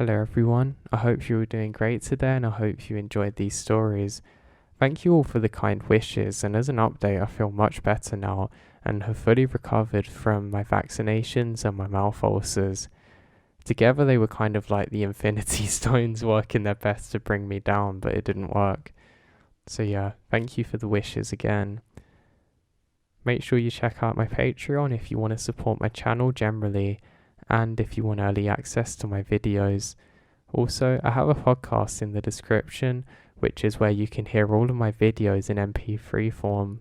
Hello everyone, I hope you're all doing great today and I hope you enjoyed these stories. Thank you all for the kind wishes, and as an update I feel much better now and have fully recovered from my vaccinations and my mouth ulcers. Together they were kind of like the infinity stones working their best to bring me down, but it didn't work. So yeah, thank you for the wishes again. Make sure you check out my Patreon if you want to support my channel generally, and if you want early access to my videos. Also, I have a podcast in the description, which is where you can hear all of my videos in MP3 form.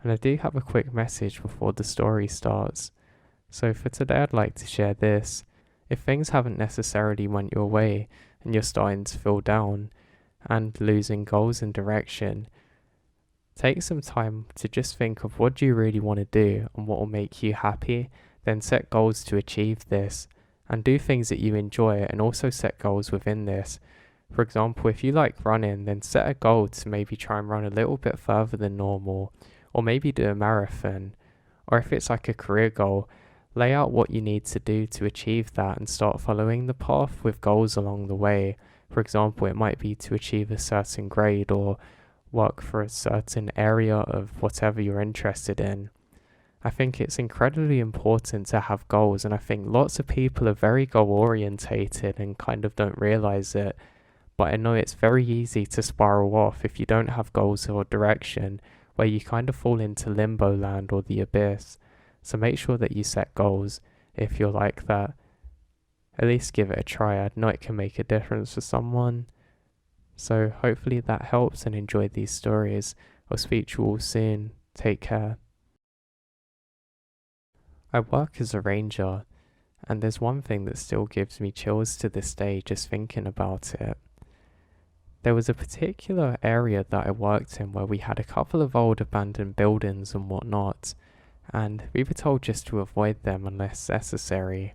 And I do have a quick message before the story starts. So for today I'd like to share this. If things haven't necessarily went your way and you're starting to feel down and losing goals and direction, take some time to just think of what do you really want to do and what will make you happy, then set goals to achieve this, and do things that you enjoy and also set goals within this. For example, if you like running, then set a goal to maybe try and run a little bit further than normal, or maybe do a marathon. Or if it's like a career goal, lay out what you need to do to achieve that and start following the path with goals along the way. For example, it might be to achieve a certain grade or work for a certain area of whatever you're interested in. I think it's incredibly important to have goals, and I think lots of people are very goal orientated and kind of don't realize it. But I know it's very easy to spiral off if you don't have goals or direction, where you kind of fall into limbo land or the abyss. So make sure that you set goals if you're like that. At least give it a try. I know it can make a difference for someone. So hopefully that helps, and enjoy these stories. I'll speak to you all soon. Take care. I work as a ranger, and there's one thing that still gives me chills to this day just thinking about it. There was a particular area that I worked in where we had a couple of old abandoned buildings and whatnot, and we were told just to avoid them unless necessary.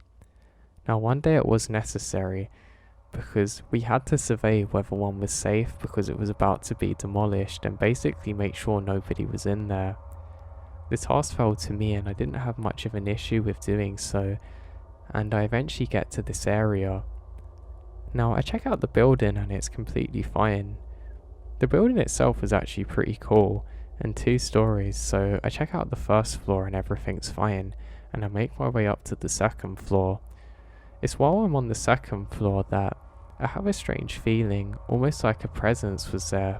Now one day it was necessary, because we had to survey whether one was safe because it was about to be demolished, and basically make sure nobody was in there. The task fell to me and I didn't have much of an issue with doing so, and I eventually get to this area. Now I check out the building and it's completely fine. The building itself was actually pretty cool and 2 stories, so I check out the first floor and everything's fine, and I make my way up to the second floor. It's while I'm on the second floor that I have a strange feeling, almost like a presence was there.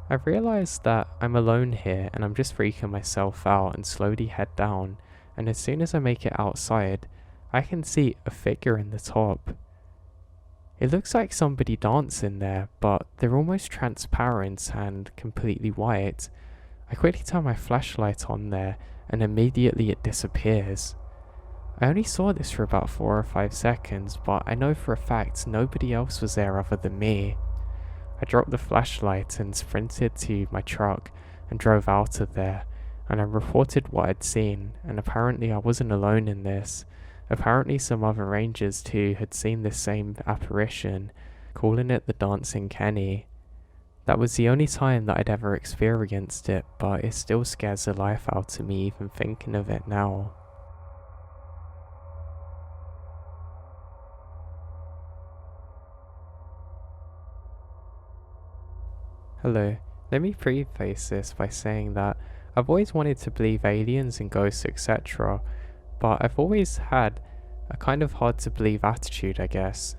I realise that I'm alone here and I'm just freaking myself out and slowly head down, and as soon as I make it outside, I can see a figure in the top. It looks like somebody dancing there, but they're almost transparent and completely white. I quickly turn my flashlight on there and immediately it disappears. I only saw this for about 4 or 5 seconds, but I know for a fact nobody else was there other than me. I dropped the flashlight and sprinted to my truck and drove out of there, and I reported what I'd seen, and apparently I wasn't alone in this. Apparently some other rangers too had seen this same apparition, calling it the Dancing Kenny. That was the only time that I'd ever experienced it, but it still scares the life out of me even thinking of it now. Hello, let me preface this by saying that I've always wanted to believe aliens and ghosts etc, but I've always had a kind of hard to believe attitude, I guess.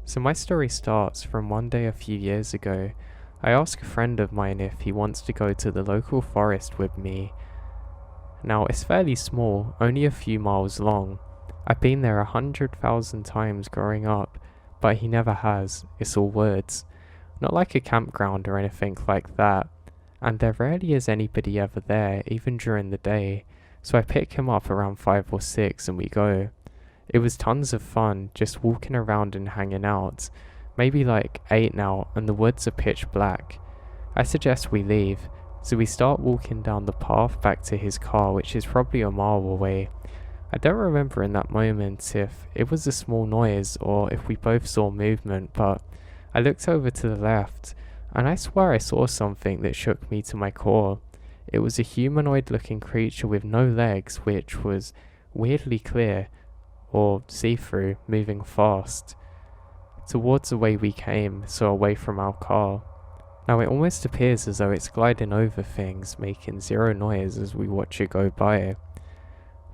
So my story starts from one day a few years ago. I ask a friend of mine if he wants to go to the local forest with me. Now it's fairly small, only a few miles long. I've been there 100,000 times growing up, but he never has. It's all woods. Not like a campground or anything like that, and there rarely is anybody ever there, even during the day, so I pick him up around 5 or 6 and we go. It was tons of fun, just walking around and hanging out. Maybe like 8 now, and the woods are pitch black. I suggest we leave, so we start walking down the path back to his car, which is probably a mile away. I don't remember in that moment if it was a small noise or if we both saw movement, but I looked over to the left, and I swear I saw something that shook me to my core. It was a humanoid looking creature with no legs, which was weirdly clear, or see-through, moving fast, towards the way we came, so away from our car. Now it almost appears as though it's gliding over things, making zero noise as we watch it go by.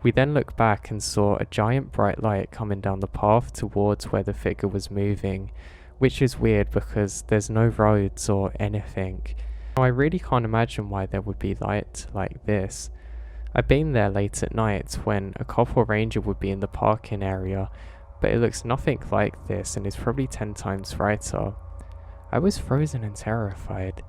We then looked back and saw a giant bright light coming down the path towards where the figure was moving, which is weird because there's no roads or anything. Now I really can't imagine why there would be light like this. I've been there late at night when a cop or ranger would be in the parking area, but it looks nothing like this and is probably 10 times brighter. I was frozen and terrified.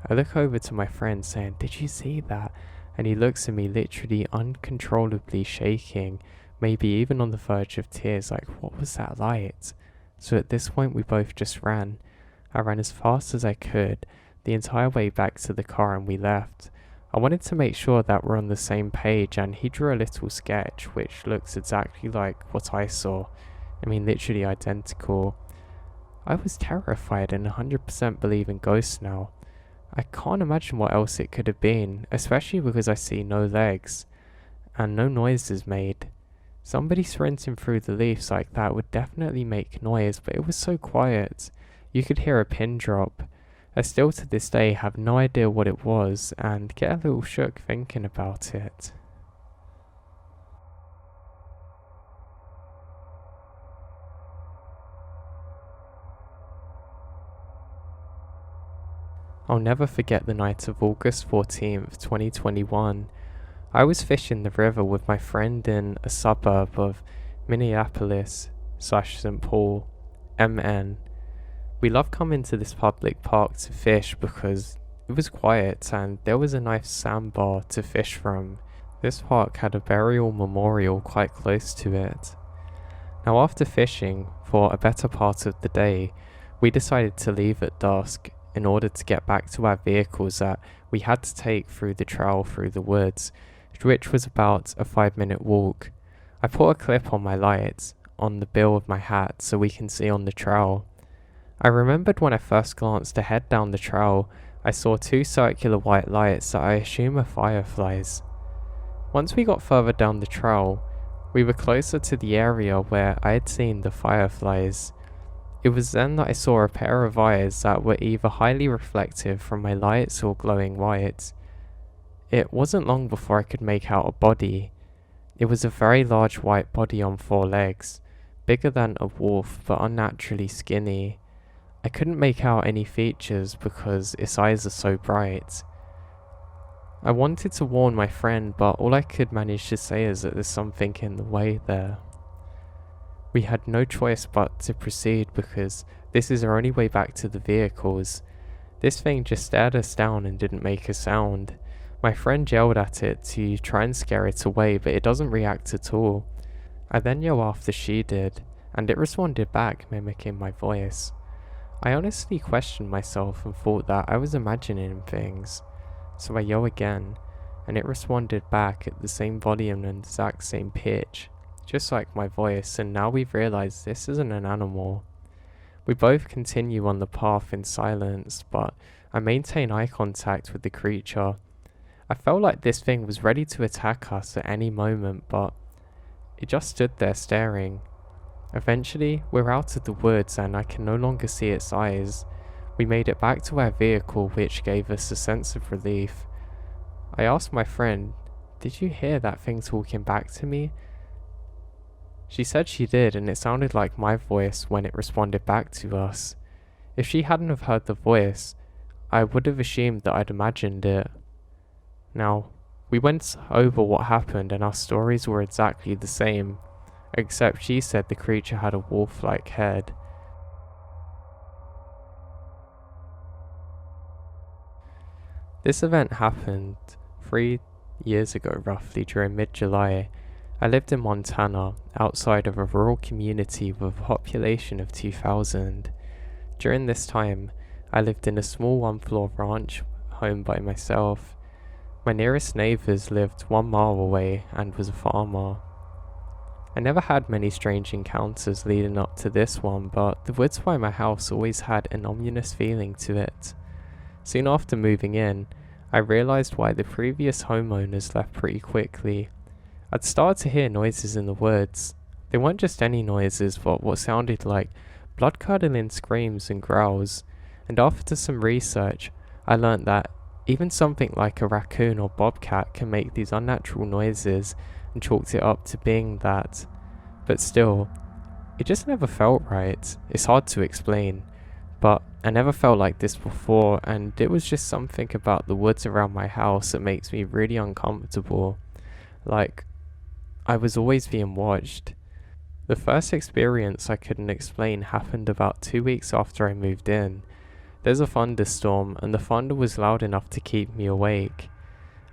I look over to my friend saying, "Did you see that?" And he looks at me literally uncontrollably shaking, maybe even on the verge of tears, like, what was that light? So at this point we both just ran. I ran as fast as I could, the entire way back to the car, and we left. I wanted to make sure that we're on the same page, and he drew a little sketch which looks exactly like what I saw. I mean, literally identical. I was terrified and 100% believe in ghosts now. I can't imagine what else it could have been, especially because I see no legs and no noises made. Somebody sprinting through the leaves like that would definitely make noise, but it was so quiet. You could hear a pin drop. I still to this day have no idea what it was and get a little shook thinking about it. I'll never forget the night of August 14th, 2021. I was fishing the river with my friend in a suburb of Minneapolis/St. Paul, MN. We love coming to this public park to fish because it was quiet and there was a nice sandbar to fish from. This park had a burial memorial quite close to it. Now after fishing for a better part of the day, we decided to leave at dusk in order to get back to our vehicles that we had to take through the trail through the woods, which was about a 5-minute walk. I put a clip on my light on the bill of my hat so we can see on the trail. I remembered when I first glanced ahead down the trail, I saw 2 circular white lights that I assume are fireflies. Once we got further down the trail, we were closer to the area where I had seen the fireflies. It was then that I saw a pair of eyes that were either highly reflective from my lights or glowing white. It wasn't long before I could make out a body. It was a very large white body on 4 legs, bigger than a wolf but unnaturally skinny. I couldn't make out any features because its eyes are so bright. I wanted to warn my friend, but all I could manage to say is that there's something in the way there. We had no choice but to proceed because this is our only way back to the vehicles. This thing just stared us down and didn't make a sound. My friend yelled at it to try and scare it away, but it doesn't react at all. I then yelled after she did, and it responded back, mimicking my voice. I honestly questioned myself and thought that I was imagining things. So I yelled again, and it responded back at the same volume and exact same pitch, just like my voice, and now we've realized this isn't an animal. We both continue on the path in silence, but I maintain eye contact with the creature. I felt like this thing was ready to attack us at any moment, but it just stood there staring. Eventually, we're out of the woods and I can no longer see its eyes. We made it back to our vehicle, which gave us a sense of relief. I asked my friend, "Did you hear that thing talking back to me?" She said she did, and it sounded like my voice when it responded back to us. If she hadn't have heard the voice, I would have assumed that I'd imagined it. Now, we went over what happened and our stories were exactly the same, except she said the creature had a wolf-like head. This event happened 3 years ago roughly during mid-July. I lived in Montana, outside of a rural community with a population of 2,000. During this time, I lived in a small 1-floor ranch home by myself. My nearest neighbours lived 1 mile away and was a farmer. I never had many strange encounters leading up to this one, but the woods by my house always had an ominous feeling to it. Soon after moving in, I realised why the previous homeowners left pretty quickly. I'd started to hear noises in the woods. They weren't just any noises, but what sounded like blood-curdling screams and growls. And after some research, I learnt that even something like a raccoon or bobcat can make these unnatural noises, and chalked it up to being that. But still, it just never felt right. It's hard to explain, but I never felt like this before, and it was just something about the woods around my house that makes me really uncomfortable. Like, I was always being watched. The first experience I couldn't explain happened about 2 weeks after I moved in. There's a thunderstorm, and the thunder was loud enough to keep me awake.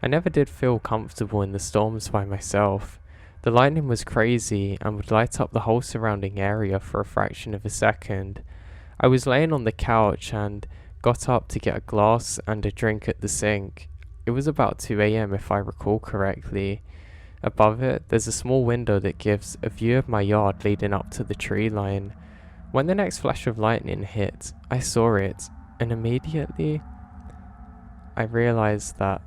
I never did feel comfortable in the storms by myself. The lightning was crazy and would light up the whole surrounding area for a fraction of a second. I was laying on the couch and got up to get a glass and a drink at the sink. It was about 2 a.m. if I recall correctly. Above it, there's a small window that gives a view of my yard leading up to the tree line. When the next flash of lightning hit, I saw it, and immediately I realized that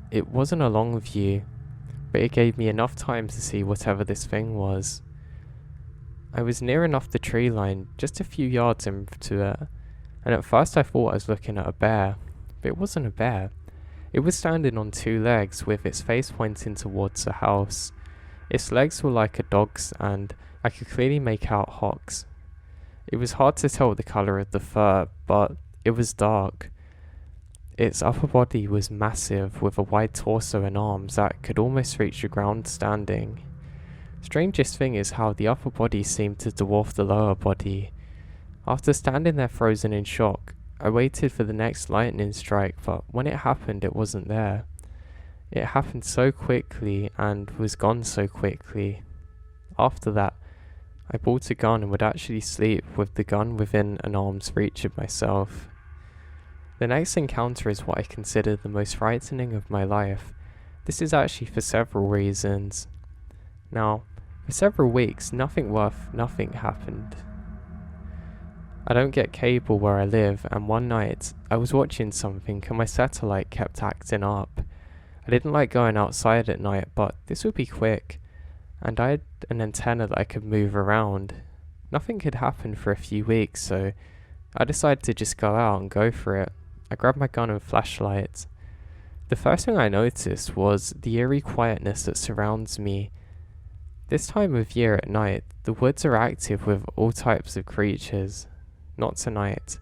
it wasn't a long view, but it gave me enough time to see whatever this thing was. I was near enough the tree line, just a few yards into it, and at first I thought I was looking at a bear, but it wasn't a bear. It was standing on 2 legs with its face pointing towards a house. Its legs were like a dog's, and I could clearly make out hocks. It was hard to tell the colour of the fur, but it was dark. Its upper body was massive, with a wide torso and arms that could almost reach the ground standing. Strangest thing is how the upper body seemed to dwarf the lower body. After standing there frozen in shock, I waited for the next lightning strike, but when it happened, it wasn't there. It happened so quickly and was gone so quickly. After that, I bought a gun and would actually sleep with the gun within an arm's reach of myself. The next encounter is what I consider the most frightening of my life. This is actually for several reasons. Now, for several weeks, nothing happened. I don't get cable where I live, and one night, I was watching something and my satellite kept acting up. I didn't like going outside at night, but this would be quick, and I had an antenna that I could move around. Nothing had happened for a few weeks, so I decided to just go out and go for it. I grabbed my gun and flashlight. The first thing I noticed was the eerie quietness that surrounds me. This time of year at night, the woods are active with all types of creatures. Not tonight.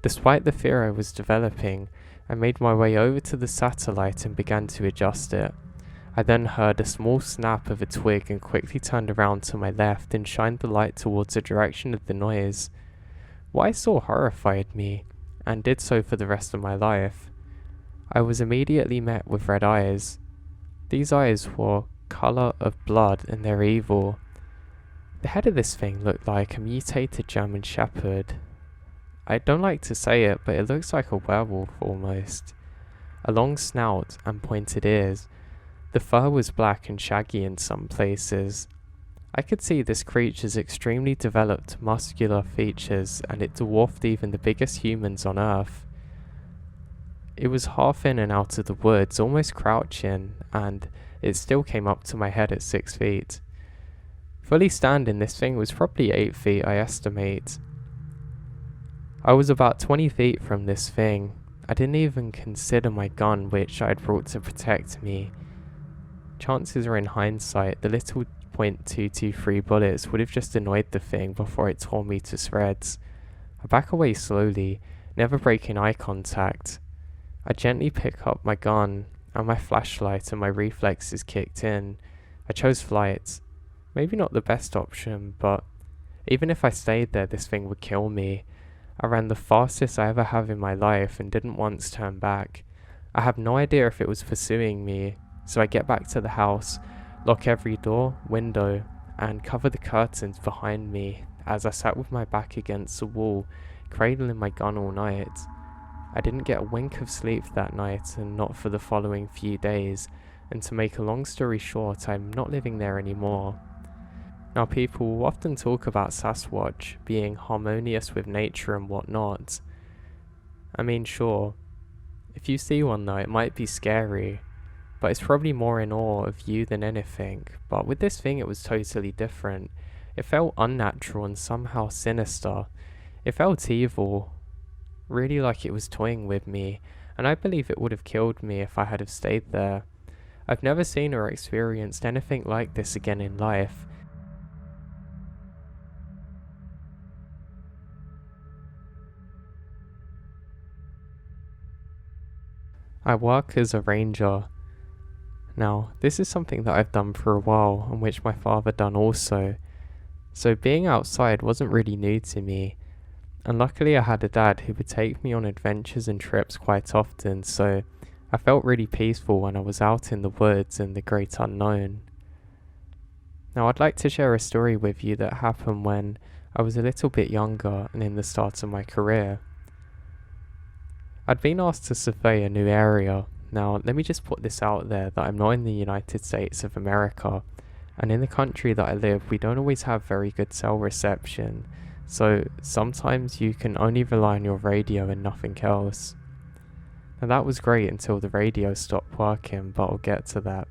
Despite the fear I was developing, I made my way over to the satellite and began to adjust it. I then heard a small snap of a twig and quickly turned around to my left and shined the light towards the direction of the noise. What I saw horrified me, and did so for the rest of my life. I was immediately met with red eyes. These eyes were colour of blood and they're evil. The head of this thing looked like a mutated German Shepherd. I don't like to say it, but it looks like a werewolf almost. A long snout and pointed ears. The fur was black and shaggy in some places. I could see this creature's extremely developed muscular features, and it dwarfed even the biggest humans on Earth. It was half in and out of the woods, almost crouching, and it still came up to my head at 6 feet. Fully standing, this thing was probably 8 feet, I estimate. I was about 20 feet from this thing. I didn't even consider my gun, which I had brought to protect me. Chances are, in hindsight, the little .223 bullets would have just annoyed the thing before it tore me to shreds. I back away slowly, never breaking eye contact. I gently pick up my gun and my flashlight, and my reflexes kicked in. I chose flight. Maybe not the best option, but even if I stayed there, this thing would kill me. I ran the fastest I ever have in my life and didn't once turn back. I have no idea if it was pursuing me, so I get back to the house, lock every door, window, and cover the curtains behind me as I sat with my back against the wall, cradling my gun all night. I didn't get a wink of sleep that night, and not for the following few days, and to make a long story short, I'm not living there anymore. Now, people will often talk about Sasquatch being harmonious with nature and whatnot. I mean, sure, if you see one though, it might be scary, but it's probably more in awe of you than anything. But with this thing, it was totally different. It felt unnatural and somehow sinister. It felt evil, really like it was toying with me, and I believe it would have killed me if I had have stayed there. I've never seen or experienced anything like this again in life. I work as a ranger. Now, this is something that I've done for a while, and which my father done also. So being outside wasn't really new to me. And luckily I had a dad who would take me on adventures and trips quite often, so I felt really peaceful when I was out in the woods in the great unknown. Now I'd like to share a story with you that happened when I was a little bit younger and in the start of my career. I'd been asked to survey a new area. Now let me just put this out there that I'm not in the United States of America, and in the country that I live we don't always have very good cell reception. So sometimes you can only rely on your radio and nothing else. Now that was great until the radio stopped working, but I'll get to that.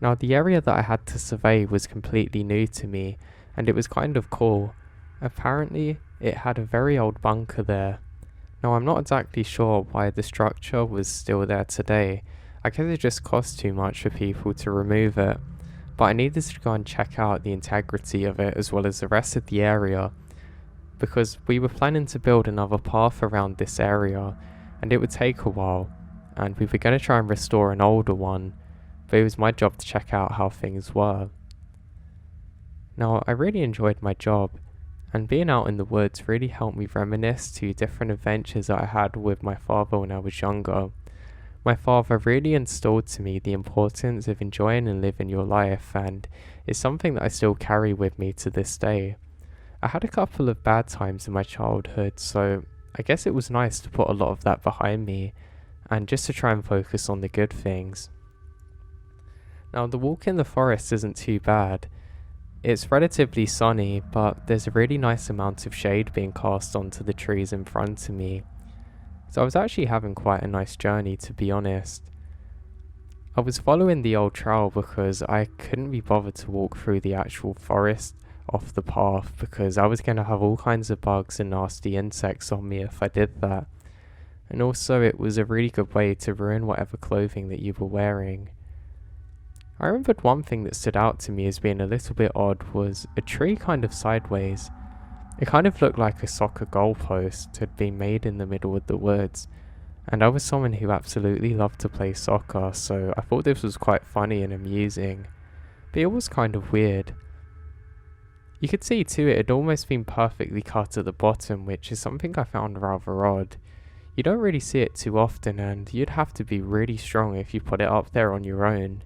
Now the area that I had to survey was completely new to me, and it was kind of cool. Apparently it had a very old bunker there. Now I'm not exactly sure why the structure was still there today. I guess it just cost too much for people to remove it, but I needed to go and check out the integrity of it as well as the rest of the area, because we were planning to build another path around this area, and it would take a while, and we were going to try and restore an older one, but it was my job to check out how things were. Now I really enjoyed my job, and being out in the woods really helped me reminisce to different adventures that I had with my father when I was younger. My father really instilled to me the importance of enjoying and living your life, and it's something that I still carry with me to this day. I had a couple of bad times in my childhood, so I guess it was nice to put a lot of that behind me and just to try and focus on the good things. Now the walk in the forest isn't too bad. It's relatively sunny, but there's a really nice amount of shade being cast onto the trees in front of me. So I was actually having quite a nice journey, to be honest. I was following the old trail because I couldn't be bothered to walk through the actual forest off the path, because I was going to have all kinds of bugs and nasty insects on me if I did that. And also it was a really good way to ruin whatever clothing that you were wearing. I remembered one thing that stood out to me as being a little bit odd was a tree kind of sideways. It kind of looked like a soccer goalpost had been made in the middle of the woods, and I was someone who absolutely loved to play soccer, so I thought this was quite funny and amusing, but it was kind of weird. You could see too it had almost been perfectly cut at the bottom, which is something I found rather odd. You don't really see it too often, and you'd have to be really strong if you put it up there on your own.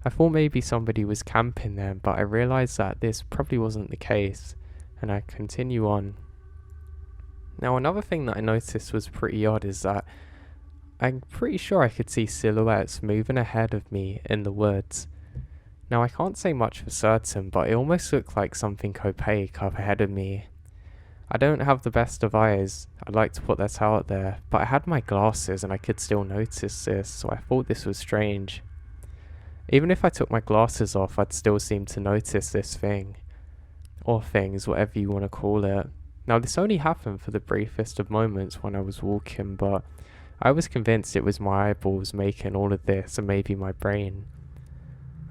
I thought maybe somebody was camping there, but I realised that this probably wasn't the case, and I continue on. Now another thing that I noticed was pretty odd is that I'm pretty sure I could see silhouettes moving ahead of me in the woods. Now I can't say much for certain, but it almost looked like something opaque up ahead of me. I don't have the best of eyes, I'd like to put that out there, but I had my glasses and I could still notice this, so I thought this was strange. Even if I took my glasses off, I'd still seem to notice this thing. Or things, whatever you want to call it. Now this only happened for the briefest of moments when I was walking, but I was convinced it was my eyeballs making all of this, and maybe my brain.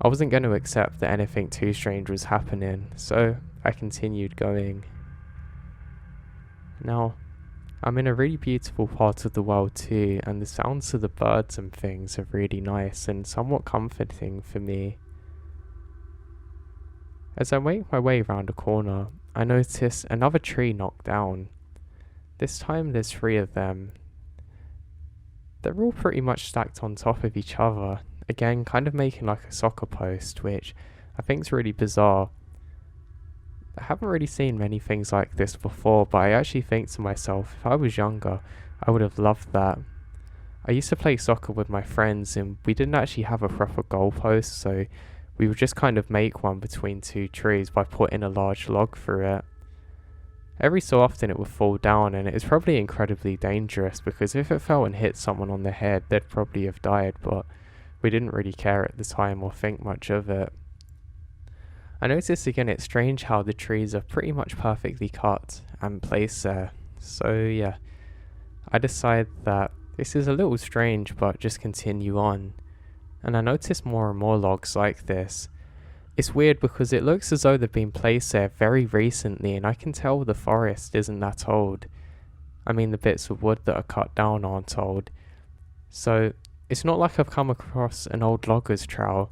I wasn't going to accept that anything too strange was happening, so I continued going. Now, I'm in a really beautiful part of the world too, and the sounds of the birds and things are really nice and somewhat comforting for me. As I make my way round a corner, I notice another tree knocked down. This time there's 3 of them. They're all pretty much stacked on top of each other, again kind of making like a soccer post, which I think is really bizarre. I haven't really seen many things like this before, but I actually think to myself, if I was younger, I would have loved that. I used to play soccer with my friends, and we didn't actually have a proper goalpost, so we would just kind of make one between 2 trees by putting a large log through it. Every so often it would fall down, and it is probably incredibly dangerous, because if it fell and hit someone on the head, they'd probably have died, but we didn't really care at the time or think much of it. I noticed again it's strange how the trees are pretty much perfectly cut and placed there. So yeah, I decide that this is a little strange, but just continue on. And I notice more and more logs like this. It's weird because it looks as though they've been placed there very recently, and I can tell the forest isn't that old. I mean, the bits of wood that are cut down aren't old. So it's not like I've come across an old loggers trail.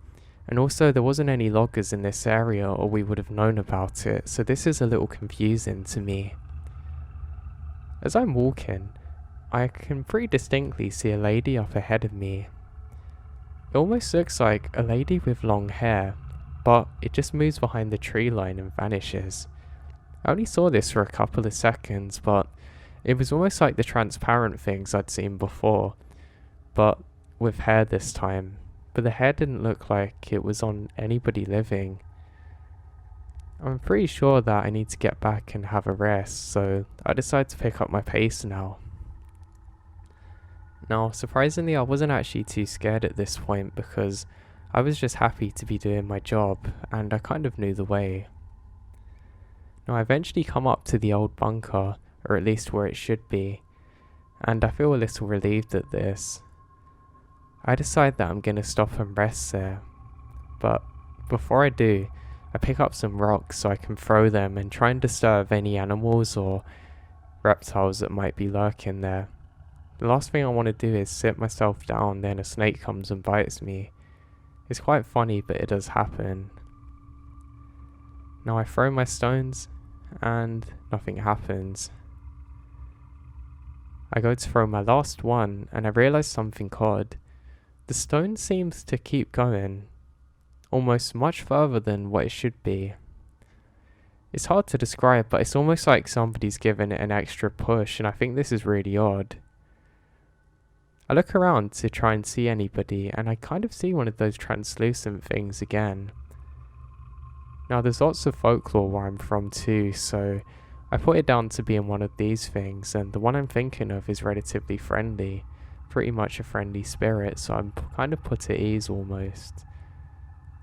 And also there wasn't any loggers in this area or we would have known about it, so this is a little confusing to me. As I'm walking, I can pretty distinctly see a lady up ahead of me. It almost looks like a lady with long hair, but it just moves behind the tree line and vanishes. I only saw this for a couple of seconds, but it was almost like the transparent things I'd seen before, but with hair this time. But the hair didn't look like it was on anybody living. I'm pretty sure that I need to get back and have a rest, so I decide to pick up my pace now. Now, surprisingly, I wasn't actually too scared at this point because I was just happy to be doing my job and I kind of knew the way. Now, I eventually come up to the old bunker, or at least where it should be, and I feel a little relieved at this. I decide that I'm going to stop and rest there, but before I do, I pick up some rocks so I can throw them and try and disturb any animals or reptiles that might be lurking there. The last thing I want to do is sit myself down, then a snake comes and bites me. It's quite funny, but it does happen. Now I throw my stones and nothing happens. I go to throw my last one and I realise something odd. The stone seems to keep going, almost much further than what it should be. It's hard to describe, but it's almost like somebody's given it an extra push, and I think this is really odd. I look around to try and see anybody, and I kind of see one of those translucent things again. Now there's lots of folklore where I'm from too, so I put it down to being one of these things, and the one I'm thinking of is relatively friendly. Pretty much a friendly spirit, so I'm kind of put at ease almost.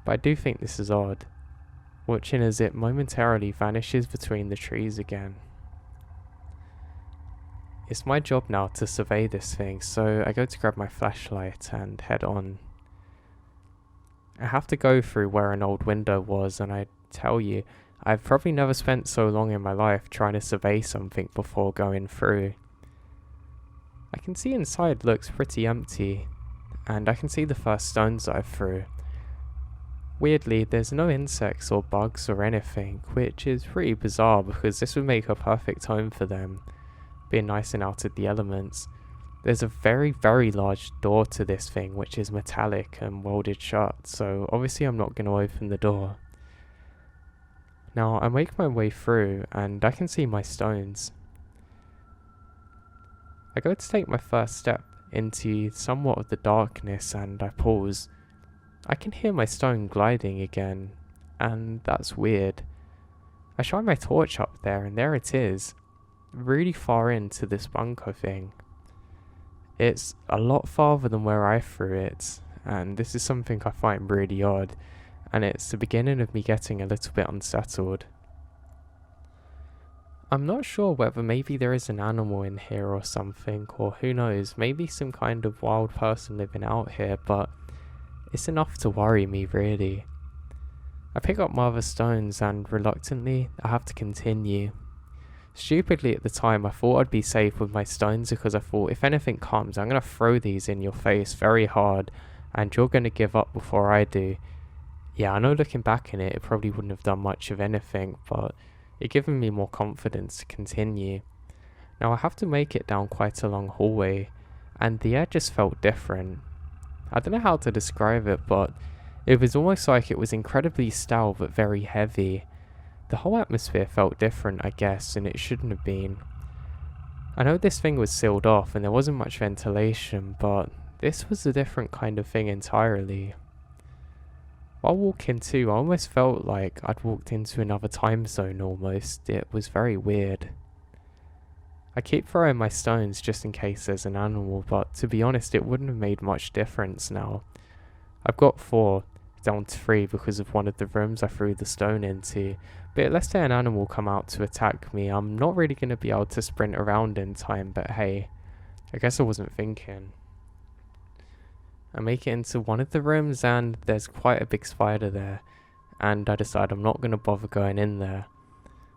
But I do think this is odd, watching as it momentarily vanishes between the trees again. It's my job now to survey this thing, so I go to grab my flashlight and head on. I have to go through where an old window was, and I tell you, I've probably never spent so long in my life trying to survey something before going through. I can see inside looks pretty empty, and I can see the first stones that I threw. Weirdly, there's no insects or bugs or anything, which is pretty bizarre because this would make a perfect home for them, being nice and out of the elements. There's a very, very large door to this thing which is metallic and welded shut, so obviously I'm not going to open the door. Now I make my way through and I can see my stones. I go to take my first step into somewhat of the darkness and I pause. I can hear my stone gliding again, and that's weird. I shine my torch up there and there it is, really far into this bunker thing. It's a lot farther than where I threw it, and this is something I find really odd, and it's the beginning of me getting a little bit unsettled. I'm not sure whether maybe there is an animal in here or something, or who knows, maybe some kind of wild person living out here, but it's enough to worry me really. I pick up my other stones and reluctantly I have to continue. Stupidly at the time I thought I'd be safe with my stones because I thought if anything comes I'm going to throw these in your face very hard and you're going to give up before I do. Yeah, I know looking back in it, it probably wouldn't have done much of anything, but it given me more confidence to continue. Now I have to make it down quite a long hallway, and the air just felt different. I don't know how to describe it, but it was almost like it was incredibly still but very heavy. The whole atmosphere felt different, I guess, and it shouldn't have been. I know this thing was sealed off and there wasn't much ventilation, but this was a different kind of thing entirely. While walking too, I almost felt like I'd walked into another time zone almost. It was very weird. I keep throwing my stones just in case there's an animal, but to be honest it wouldn't have made much difference now. I've got 4, down to 3 because of one of the rooms I threw the stone into. But let's say an animal come out to attack me. I'm not really going to be able to sprint around in time, but hey, I guess I wasn't thinking. I make it into one of the rooms and there's quite a big spider there. And I decide I'm not going to bother going in there.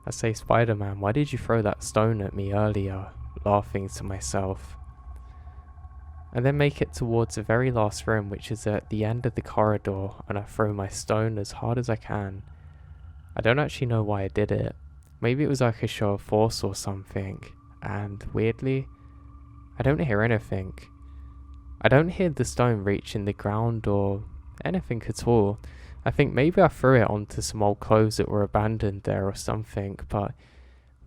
I say, Spider-Man, why did you throw that stone at me earlier? Laughing to myself. I then make it towards the very last room, which is at the end of the corridor, and I throw my stone as hard as I can. I don't actually know why I did it. Maybe it was like a show of force or something, and weirdly, I don't hear anything. I don't hear the stone reaching the ground or anything at all. I think maybe I threw it onto some old clothes that were abandoned there or something, but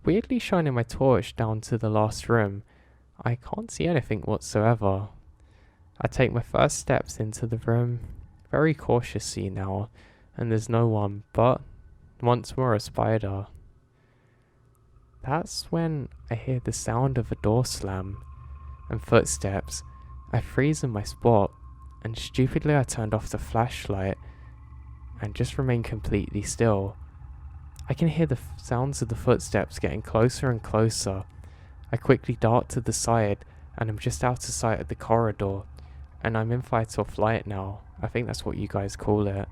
weirdly shining my torch down to the last room, I can't see anything whatsoever. I take my first steps into the room, very cautiously now, and there's no one, but once more a spider. That's when I hear the sound of a door slam and footsteps. I freeze in my spot, and stupidly I turned off the flashlight and just remain completely still. I can hear the sounds of the footsteps getting closer and closer. I quickly dart to the side and I'm just out of sight of the corridor, and I'm in fight or flight now. I think that's what you guys call it.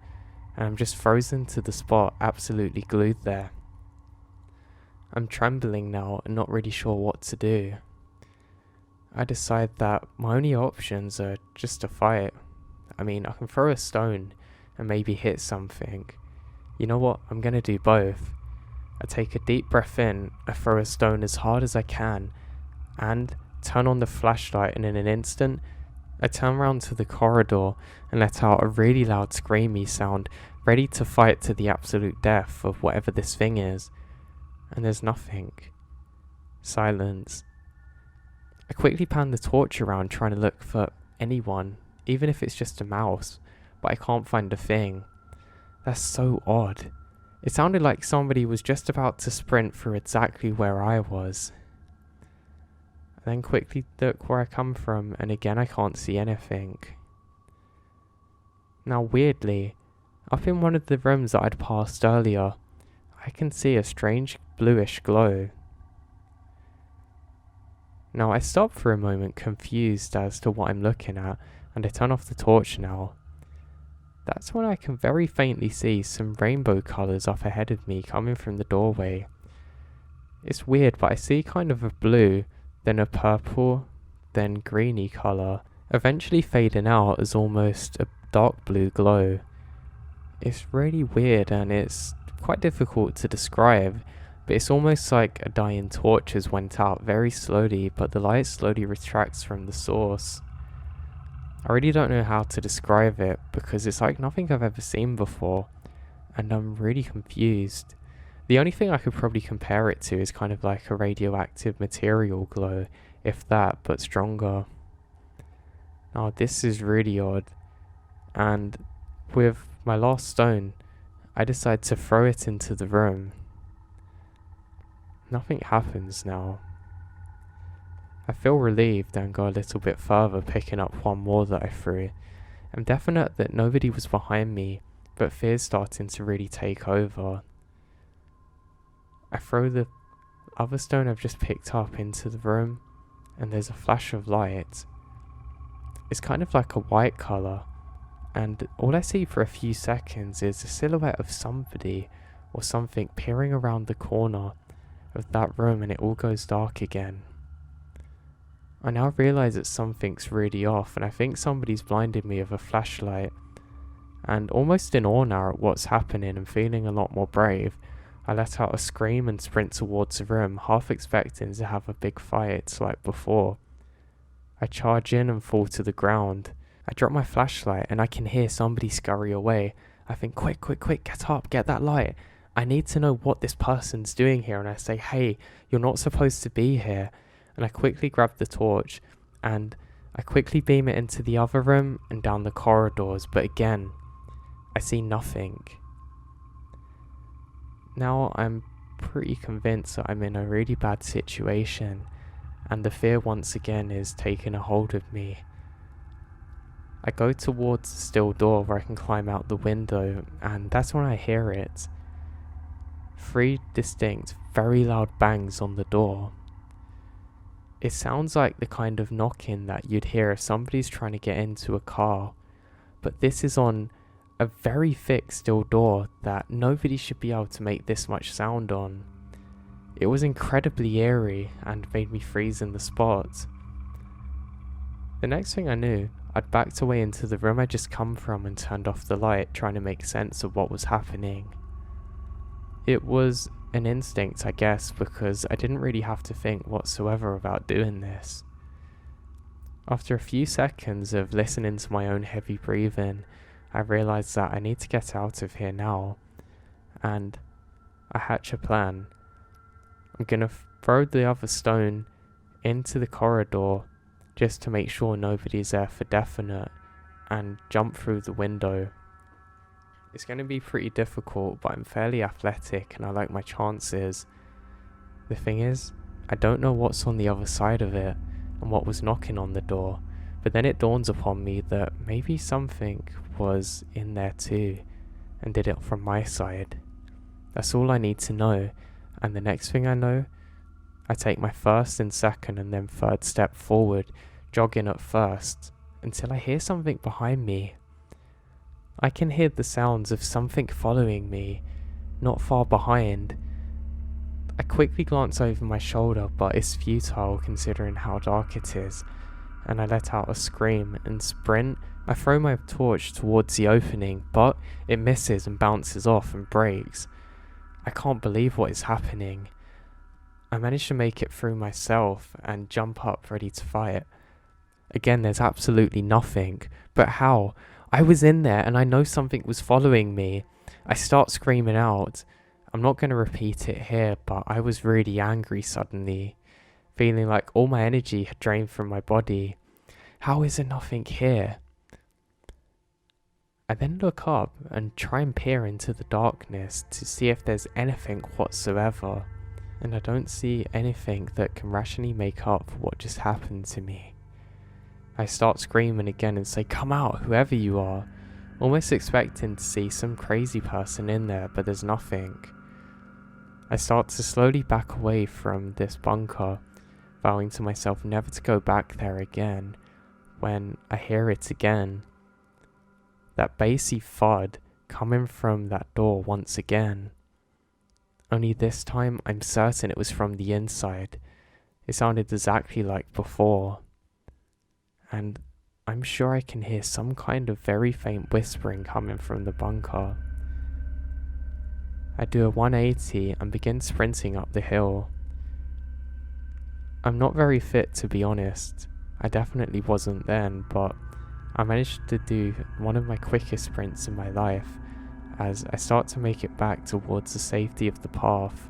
And I'm just frozen to the spot, absolutely glued there. I'm trembling now and not really sure what to do. I decide that my only options are just to fight. I mean, I can throw a stone and maybe hit something. You know what? I'm gonna do both. I take a deep breath in, I throw a stone as hard as I can, and turn on the flashlight, and in an instant, I turn around to the corridor and let out a really loud screamy sound, ready to fight to the absolute death of whatever this thing is. And there's nothing. Silence. I quickly pan the torch around trying to look for anyone, even if it's just a mouse, but I can't find a thing. That's so odd. It sounded like somebody was just about to sprint through exactly where I was. I then quickly look where I come from, and again I can't see anything. Now weirdly, up in one of the rooms that I'd passed earlier, I can see a strange bluish glow. Now I stop for a moment confused as to what I'm looking at, and I turn off the torch now. That's when I can very faintly see some rainbow colours up ahead of me coming from the doorway. It's weird, but I see kind of a blue, then a purple, then greeny colour, eventually fading out as almost a dark blue glow. It's really weird and it's quite difficult to describe, but it's almost like a dying torch has went out very slowly, but the light slowly retracts from the source. I really don't know how to describe it because it's like nothing I've ever seen before, and I'm really confused. The only thing I could probably compare it to is kind of like a radioactive material glow, if that, but stronger. Now this is really odd, and with my last stone, I decide to throw it into the room. Nothing happens now. I feel relieved and go a little bit further, picking up one more that I threw. I'm definite that nobody was behind me, but fear's starting to really take over. I throw the other stone I've just picked up into the room, and there's a flash of light. It's kind of like a white colour, and all I see for a few seconds is a silhouette of somebody or something peering around the corner of that room, and it all goes dark again. I now realise that something's really off, and I think somebody's blinded me with a flashlight. And almost in awe now at what's happening and feeling a lot more brave, I let out a scream and sprint towards the room, half expecting to have a big fight like before. I charge in and fall to the ground. I drop my flashlight and I can hear somebody scurry away. I think, quick, get up, get that light. I need to know what this person's doing here, and I say, hey, you're not supposed to be here. And I quickly grab the torch and I quickly beam it into the other room and down the corridors, but again, I see nothing. Now I'm pretty convinced that I'm in a really bad situation, and the fear once again is taking a hold of me. I go towards the steel door where I can climb out the window, and that's when I hear it. 3 distinct, very loud bangs on the door. It sounds like the kind of knocking that you'd hear if somebody's trying to get into a car, but this is on a very thick steel door that nobody should be able to make this much sound on. It was incredibly eerie and made me freeze in the spot. The next thing I knew, I'd backed away into the room I'd just come from and turned off the light, trying to make sense of what was happening. It was an instinct, I guess, because I didn't really have to think whatsoever about doing this. After a few seconds of listening to my own heavy breathing, I realised that I need to get out of here now, and I hatch a plan. I'm gonna throw the other stone into the corridor just to make sure nobody's there for definite, and jump through the window. It's going to be pretty difficult, but I'm fairly athletic and I like my chances. The thing is, I don't know what's on the other side of it and what was knocking on the door, but then it dawns upon me that maybe something was in there too and did it from my side. That's all I need to know, and the next thing I know, I take my first and second and then third step forward, jogging at first, until I hear something behind me. I can hear the sounds of something following me, not far behind. I quickly glance over my shoulder, but it's futile considering how dark it is, and I let out a scream and sprint. I throw my torch towards the opening, but it misses and bounces off and breaks. I can't believe what is happening. I manage to make it through myself and jump up ready to fight. Again, there's absolutely nothing, but how? I was in there and I know something was following me. I start screaming out. I'm not going to repeat it here, but I was really angry suddenly, feeling like all my energy had drained from my body. How is there nothing here? I then look up and try and peer into the darkness to see if there's anything whatsoever, and I don't see anything that can rationally make up for what just happened to me. I start screaming again and say, "Come out, whoever you are," almost expecting to see some crazy person in there, but there's nothing. I start to slowly back away from this bunker, vowing to myself never to go back there again, when I hear it again. That bassy thud coming from that door once again. Only this time I'm certain it was from the inside. It sounded exactly like before. And I'm sure I can hear some kind of very faint whispering coming from the bunker. I do a 180 and begin sprinting up the hill. I'm not very fit, to be honest. I definitely wasn't then, but I managed to do one of my quickest sprints in my life as I start to make it back towards the safety of the path.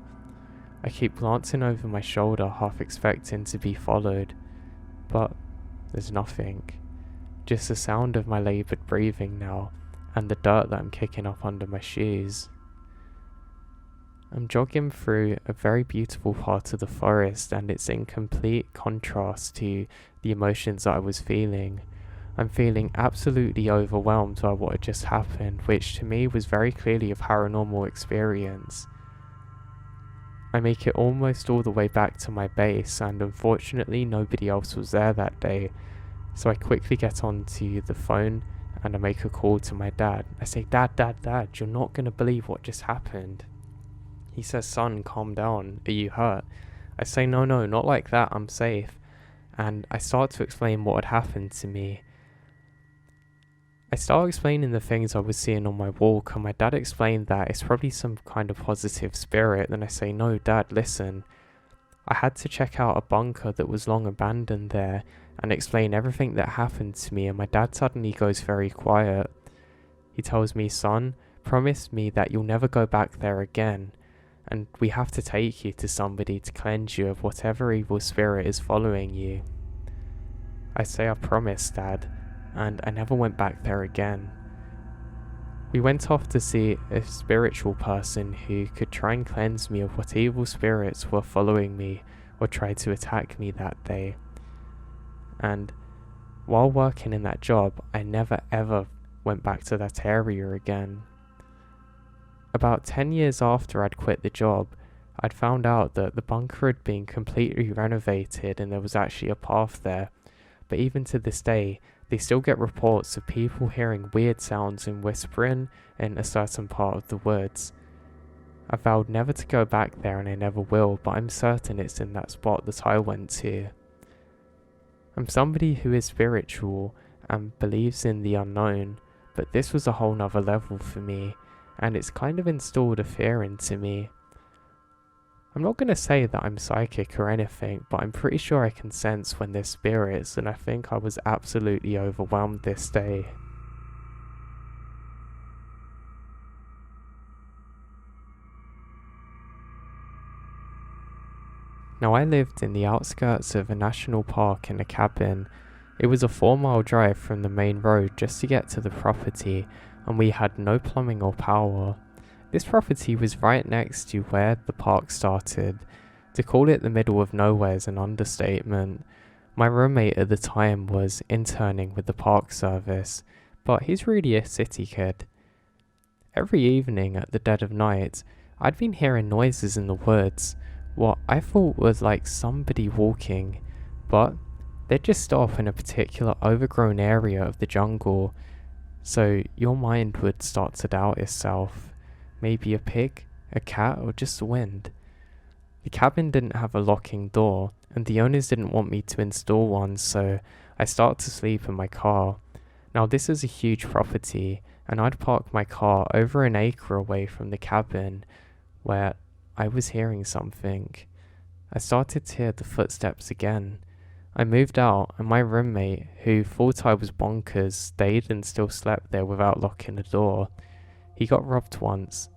I keep glancing over my shoulder, half expecting to be followed, but there's nothing. Just the sound of my laboured breathing now, and the dirt that I'm kicking up under my shoes. I'm jogging through a very beautiful part of the forest, and it's in complete contrast to the emotions that I was feeling. I'm feeling absolutely overwhelmed by what had just happened, which to me was very clearly a paranormal experience. I make it almost all the way back to my base, and unfortunately nobody else was there that day, so I quickly get onto the phone and I make a call to my dad. I say, Dad, you're not going to believe what just happened." He says, "Son, calm down, are you hurt?" I say, no, not like that, I'm safe. And I start to explain what had happened to me. I start explaining the things I was seeing on my walk, and my dad explained that it's probably some kind of positive spirit. Then I say, "No, Dad, listen. I had to check out a bunker that was long abandoned there and explain everything that happened to me," and my dad suddenly goes very quiet. He tells me, "Son, promise me that you'll never go back there again, and we have to take you to somebody to cleanse you of whatever evil spirit is following you." I say, "I promise, Dad," and I never went back there again. We went off to see a spiritual person who could try and cleanse me of what evil spirits were following me or tried to attack me that day. And while working in that job, I never ever went back to that area again. About 10 years after I'd quit the job, I'd found out that the bunker had been completely renovated and there was actually a path there, but even to this day, they still get reports of people hearing weird sounds and whispering in a certain part of the woods. I vowed never to go back there and I never will, but I'm certain it's in that spot that I went to. I'm somebody who is spiritual and believes in the unknown, but this was a whole nother level for me, and it's kind of installed a fear into me. I'm not going to say that I'm psychic or anything, but I'm pretty sure I can sense when there's spirits, and I think I was absolutely overwhelmed this day. Now, I lived in the outskirts of a national park in a cabin. It was a 4-mile drive from the main road just to get to the property, and we had no plumbing or power. This property was right next to where the park started. To call it the middle of nowhere is an understatement. My roommate at the time was interning with the park service, but he's really a city kid. Every evening at the dead of night, I'd been hearing noises in the woods, what I thought was like somebody walking, but they'd just stop in a particular overgrown area of the jungle, so your mind would start to doubt itself. Maybe a pig, a cat, or just the wind. The cabin didn't have a locking door, and the owners didn't want me to install one, so I started to sleep in my car. Now this is a huge property, and I'd parked my car over an acre away from the cabin, where I was hearing something. I started to hear the footsteps again. I moved out, and my roommate, who thought I was bonkers, stayed and still slept there without locking the door. He got robbed once,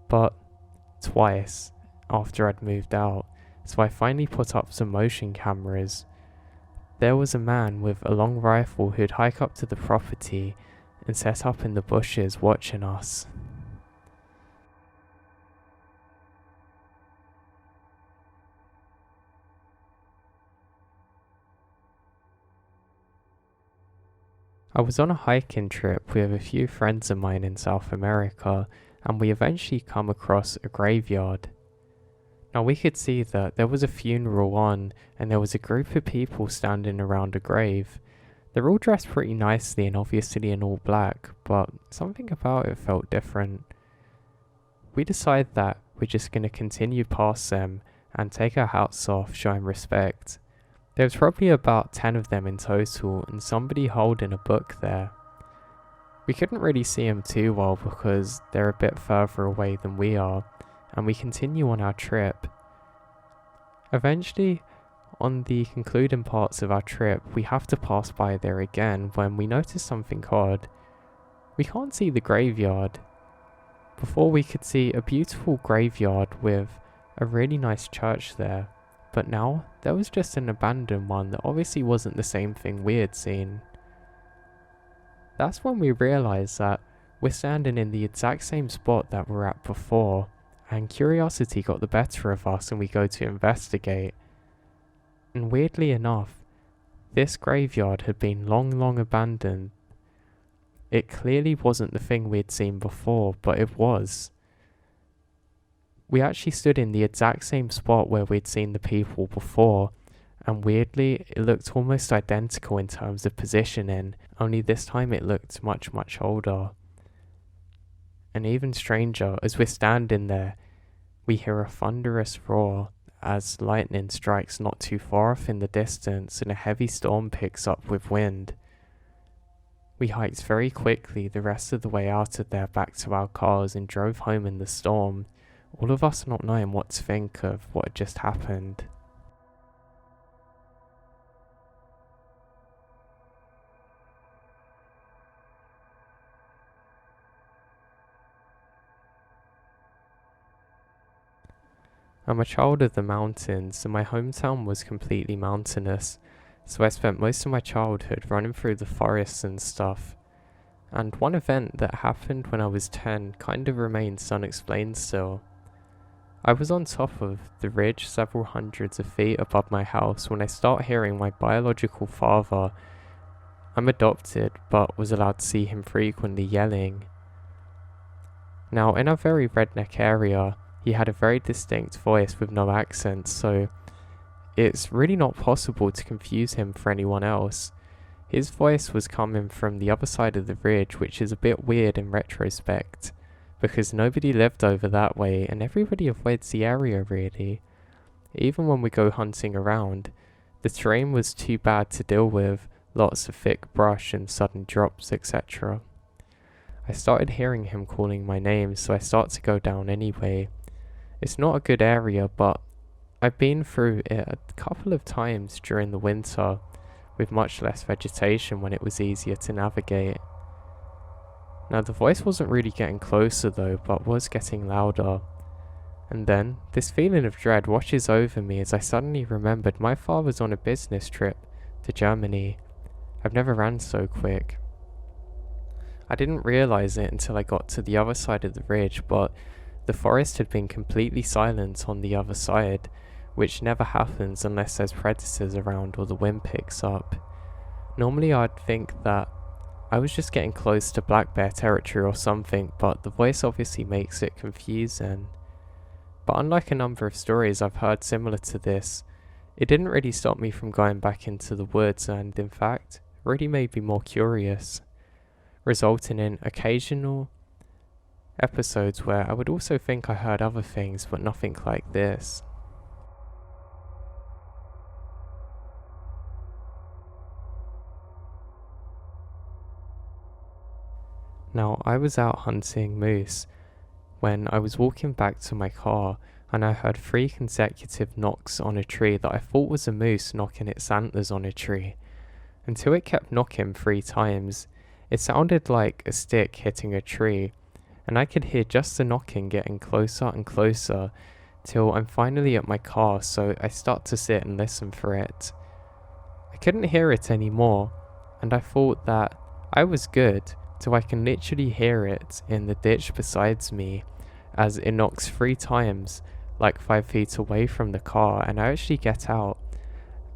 but twice after I'd moved out, so I finally put up some motion cameras. There was a man with a long rifle who'd hike up to the property and set up in the bushes watching us. I was on a hiking trip with a few friends of mine in South America, and we eventually come across a graveyard. Now we could see that there was a funeral on, and there was a group of people standing around a grave. They're all dressed pretty nicely and obviously in all black, but something about it felt different. We decided that we're just going to continue past them and take our hats off, showing respect. There was probably about 10 of them in total, and somebody holding a book there. We couldn't really see them too well because they're a bit further away than we are, and we continue on our trip. Eventually, on the concluding parts of our trip, we have to pass by there again when we notice something odd. We can't see the graveyard. Before we could see a beautiful graveyard with a really nice church there. But now, there was just an abandoned one that obviously wasn't the same thing we had seen. That's when we realised that we're standing in the exact same spot that we were at before, and curiosity got the better of us and we go to investigate. And weirdly enough, this graveyard had been long abandoned. It clearly wasn't the thing we had seen before, but it was. We actually stood in the exact same spot where we'd seen the people before, and weirdly, it looked almost identical in terms of positioning, only this time it looked much older. And even stranger, as we're standing there, we hear a thunderous roar as lightning strikes not too far off in the distance and a heavy storm picks up with wind. We hiked very quickly the rest of the way out of there back to our cars and drove home in the storm, all of us not knowing what to think of what had just happened. I'm a child of the mountains, and my hometown was completely mountainous, so I spent most of my childhood running through the forests and stuff. And one event that happened when I was 10 kind of remains unexplained still. I was on top of the ridge several hundreds of feet above my house when I start hearing my biological father, I'm adopted, but was allowed to see him frequently yelling. Now, in a very redneck area, he had a very distinct voice with no accent, so it's really not possible to confuse him for anyone else. His voice was coming from the other side of the ridge, which is a bit weird in retrospect, because nobody lived over that way and everybody avoids the area really. Even when we go hunting around, the terrain was too bad to deal with, lots of thick brush and sudden drops, etc. I started hearing him calling my name, so I start to go down anyway. It's not a good area, but I've been through it a couple of times during the winter, with much less vegetation when it was easier to navigate. Now the voice wasn't really getting closer though, but was getting louder. And then, this feeling of dread washes over me as I suddenly remembered my father's on a business trip to Germany. I've never ran so quick. I didn't realise it until I got to the other side of the ridge, but the forest had been completely silent on the other side, which never happens unless there's predators around or the wind picks up. Normally I'd think that I was just getting close to black bear territory or something, but the voice obviously makes it confusing. But unlike a number of stories I've heard similar to this, it didn't really stop me from going back into the woods and, in fact, really made me more curious, resulting in occasional episodes where I would also think I heard other things, but nothing like this. Now, I was out hunting moose when I was walking back to my car and I heard 3 consecutive knocks on a tree that I thought was a moose knocking its antlers on a tree. Until it kept knocking 3 times, it sounded like a stick hitting a tree, and I could hear just the knocking getting closer and closer till I'm finally at my car, so I start to sit and listen for it. I couldn't hear it anymore, and I thought that I was good, till I can literally hear it in the ditch beside me as it knocks 3 times, like 5 feet away from the car, and I actually get out,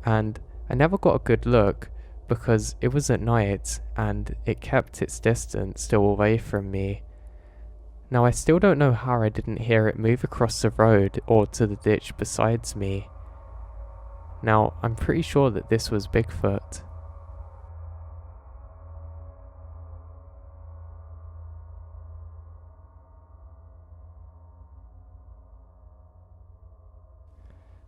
and I never got a good look because it was at night and it kept its distance still away from me. Now I still don't know how I didn't hear it move across the road or to the ditch beside me. Now I'm pretty sure that this was Bigfoot.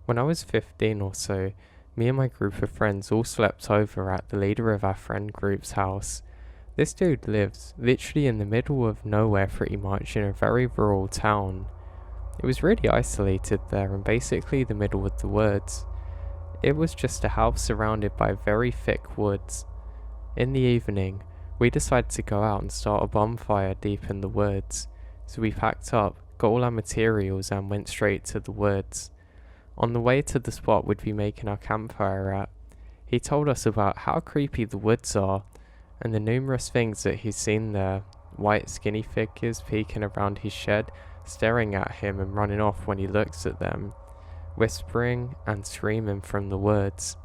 When I was 15 or so, me and my group of friends all slept over at the leader of our friend group's house. This dude lives literally in the middle of nowhere pretty much in a very rural town. It was really isolated there and basically the middle of the woods. It was just a house surrounded by very thick woods. In the evening, we decided to go out and start a bonfire deep in the woods. So we packed up, got all our materials and went straight to the woods. On the way to the spot we'd be making our campfire at, he told us about how creepy the woods are and the numerous things that he's seen there. White skinny figures peeking around his shed, staring at him and running off when he looks at them, whispering and screaming from the woods.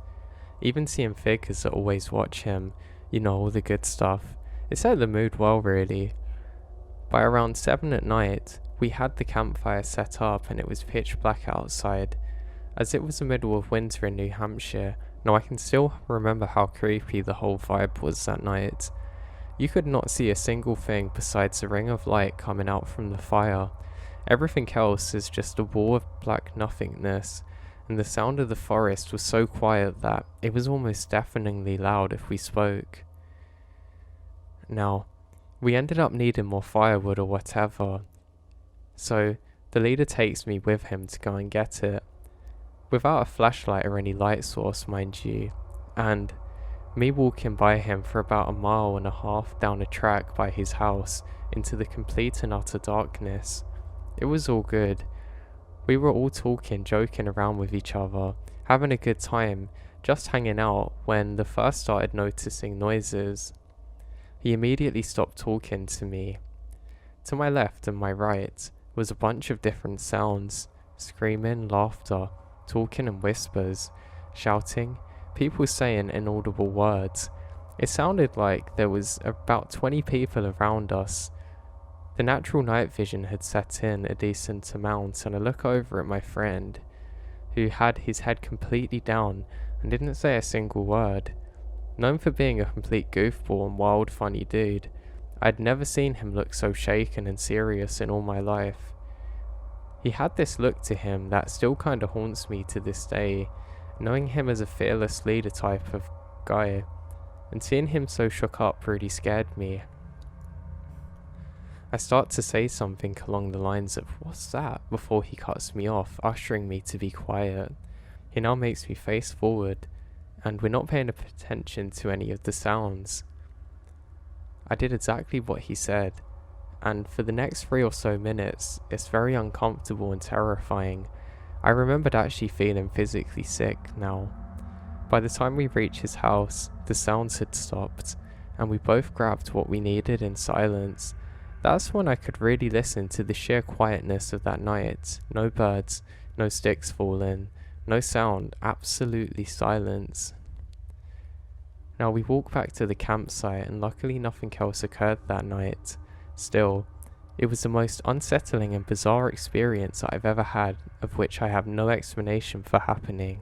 Even seeing figures that always watch him, you know, all the good stuff. It set the mood well really. By around 7 at night, we had the campfire set up and it was pitch black outside. As it was the middle of winter in New Hampshire, now I can still remember how creepy the whole vibe was that night. You could not see a single thing besides a ring of light coming out from the fire. Everything else is just a wall of black nothingness, and the sound of the forest was so quiet that it was almost deafeningly loud if we spoke. Now, we ended up needing more firewood or whatever, so the leader takes me with him to go and get it. Without a flashlight or any light source, mind you, and me walking by him for about 1.5 miles down a track by his house into the complete and utter darkness. It was all good. We were all talking, joking around with each other, having a good time, just hanging out when the first started noticing noises. He immediately stopped talking to me. To my left and my right was a bunch of different sounds, screaming, laughter, talking in whispers, shouting, people saying inaudible words, It sounded like there was about 20 people around us. The natural night vision had set in a decent amount, and I look over at my friend, who had his head completely down and didn't say a single word. Known for being a complete goofball and wild funny dude, I'd never seen him look so shaken and serious in all my life. He had this look to him that still kinda haunts me to this day, knowing him as a fearless leader type of guy, and seeing him so shook up really scared me. I start to say something along the lines of, "What's that?" before he cuts me off, ushering me to be quiet. He now makes me face forward, and we're not paying attention to any of the sounds. I did exactly what he said, and for the next 3 or so minutes, it's very uncomfortable and terrifying. I remembered actually feeling physically sick now. By the time we reached his house, the sounds had stopped, and we both grabbed what we needed in silence. That's when I could really listen to the sheer quietness of that night. No birds, no sticks falling, no sound, absolutely silence. Now we walked back to the campsite, and luckily nothing else occurred that night. Still, it was the most unsettling and bizarre experience I've ever had, of which I have no explanation for happening.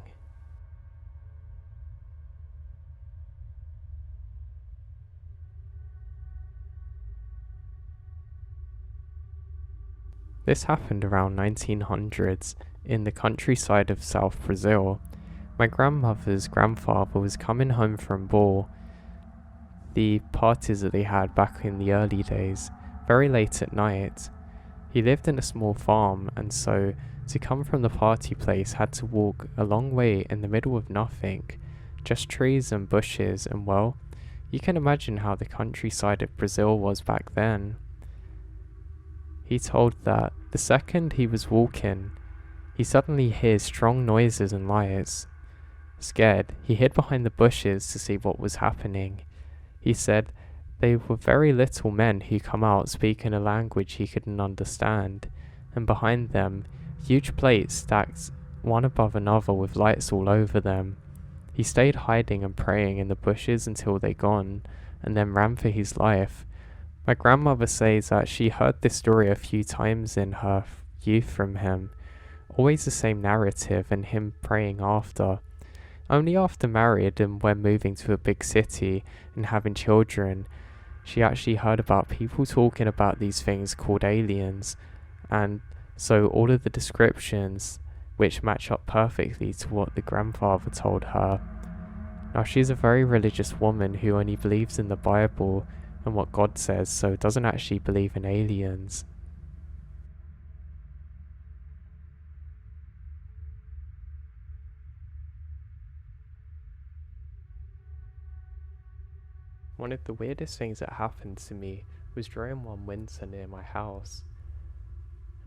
This happened around 1900s in the countryside of South Brazil. My grandmother's grandfather was coming home from ball, the parties that they had back in the early days, very late at night. He lived in a small farm, and so to come from the party place had to walk a long way in the middle of nothing, just trees and bushes, and well, you can imagine how the countryside of Brazil was back then. He told that the second he was walking, he suddenly hears strong noises and lights. Scared, he hid behind the bushes to see what was happening. He said they were very little men who come out speaking a language he couldn't understand, and behind them, huge plates stacked one above another with lights all over them. He stayed hiding and praying in the bushes until they gone, and then ran for his life. My grandmother says that she heard this story a few times in her youth from him, always the same narrative and him praying after. Only after married and when moving to a big city and having children, she actually heard about people talking about these things called aliens, and so all of the descriptions which match up perfectly to what the grandfather told her. Now she's a very religious woman who only believes in the Bible and what God says, so doesn't actually believe in aliens. One of the weirdest things that happened to me was during one winter near my house.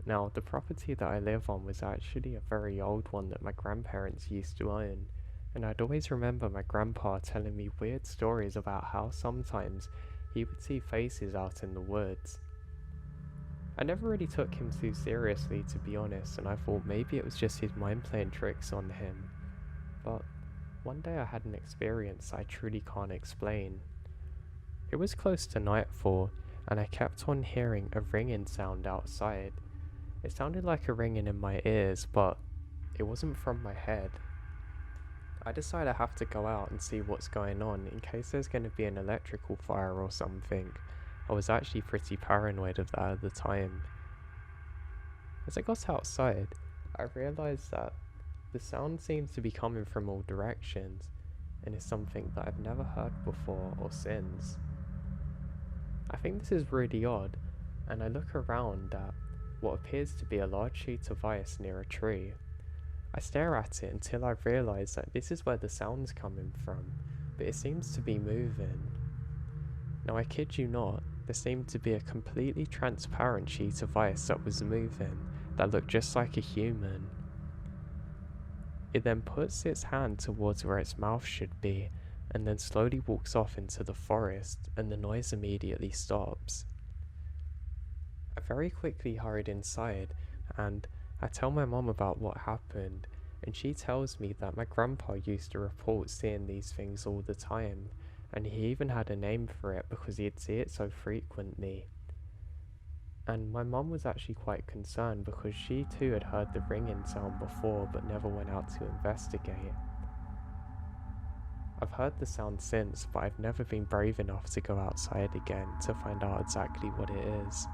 Now, the property that I live on was actually a very old one that my grandparents used to own, and I'd always remember my grandpa telling me weird stories about how sometimes he would see faces out in the woods. I never really took him too seriously, to be honest, and I thought maybe it was just his mind playing tricks on him. But one day I had an experience I truly can't explain. It was close to nightfall, and I kept on hearing a ringing sound outside. It sounded like a ringing in my ears, but it wasn't from my head. I decided I have to go out and see what's going on in case there's going to be an electrical fire or something. I was actually pretty paranoid of that at the time. As I got outside, I realised that the sound seems to be coming from all directions, and is something that I've never heard before or since. I think this is really odd, and I look around at what appears to be a large sheet of ice near a tree. I stare at it until I realise that this is where the sound's coming from, but it seems to be moving. Now I kid you not, there seemed to be a completely transparent sheet of ice that was moving, that looked just like a human. It then puts its hand towards where its mouth should be, and then slowly walks off into the forest, and the noise immediately stops. I very quickly hurried inside, and I tell my mom about what happened, and she tells me that my grandpa used to report seeing these things all the time, and he even had a name for it because he'd see it so frequently. And my mum was actually quite concerned because she too had heard the ringing sound before but never went out to investigate. I've heard the sound since, but I've never been brave enough to go outside again to find out exactly what it is.